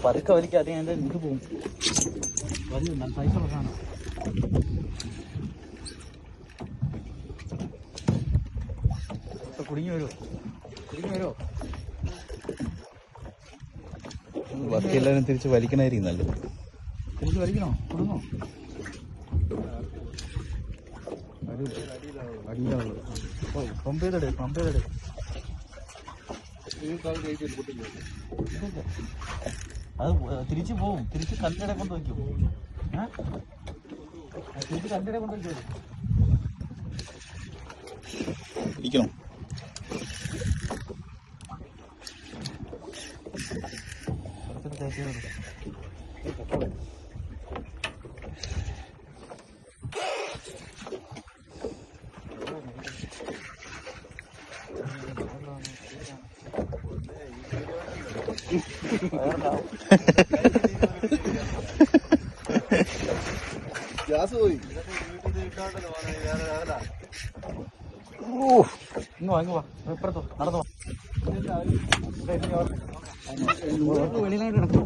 പതുക്കെ വലിക്കുക, അത് ഞാൻ ഇത് പോകും. വലിയ നല്ല സൈസുള്ള സാധനം. കുടുങ്ങി വരുമോ? ബാക്കി എല്ലാവരും തിരിച്ച് വലിക്കണായിരിക്കും നല്ലത്. തിരിച്ച് വലിക്കണോ? കുടുങ്ങോ? അടിയിലുള്ളത്. ഓ, പമ്പ് ചെയ്തെടേ. അത് തിരിച്ചു പോവും. തിരിച്ച് കല്ലട കൊണ്ട് വയ്ക്കും. തിരിച്ച് കല്ലട കൊണ്ട് വയ്ക്കും. ഇരിക്കണം. ഗ്യാസ് പോയി. ഇങ്ങ് വാ ഇപ്പുറത്തോ നടന്നോ. വെളിയിലായിട്ട് കിടക്കും.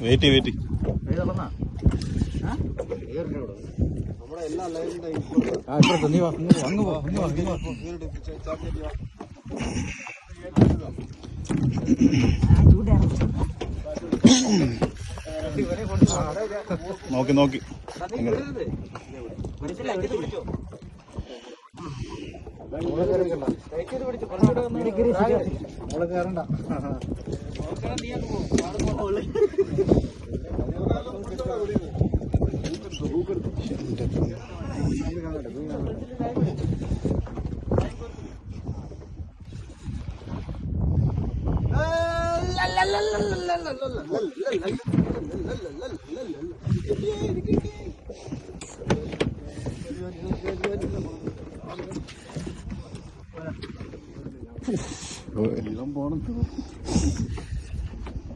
വെയിറ്റ് നമ്മുടെ എല്ലാ ലൈനിന്റെ ഇപ്പുറത്തോ. നീ വാ അങ്ങ് പോ. നോക്കി മോളെ കയറണ്ട.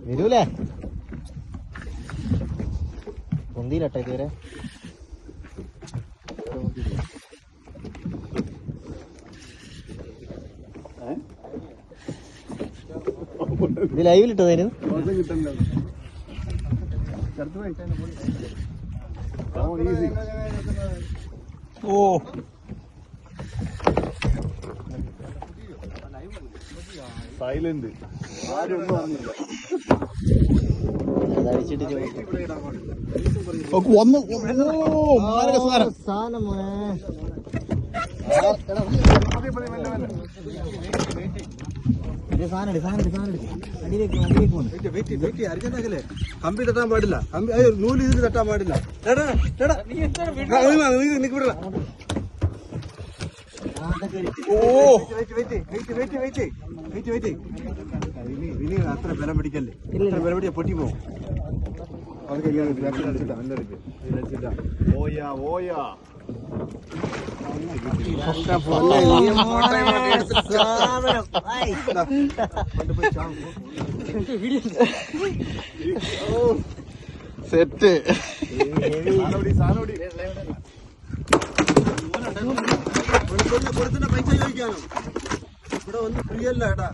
വരൂലേ? പൊന്തിയിലട്ടെ ഇതുവരെ. ഇത് ലൈവിലിട്ടതായിരുന്നു. ഓ സൈലന്റ്. ആരും അറിഞ്ഞില്ല. കമ്പി തട്ടാൻ പാടില്ല. നൂല് ഇതിൽ തട്ടാൻ പാടില്ല. ഇനി അത്ര ബലം പിടിക്കല്ലേ. ബലം പിടിച്ച പൊട്ടി പോകും. സെറ്റ്. പൈസ ചോദിക്കാനോ ഇവിടെ ഒന്നും ഫ്രീ അല്ല ഏട്ടാ.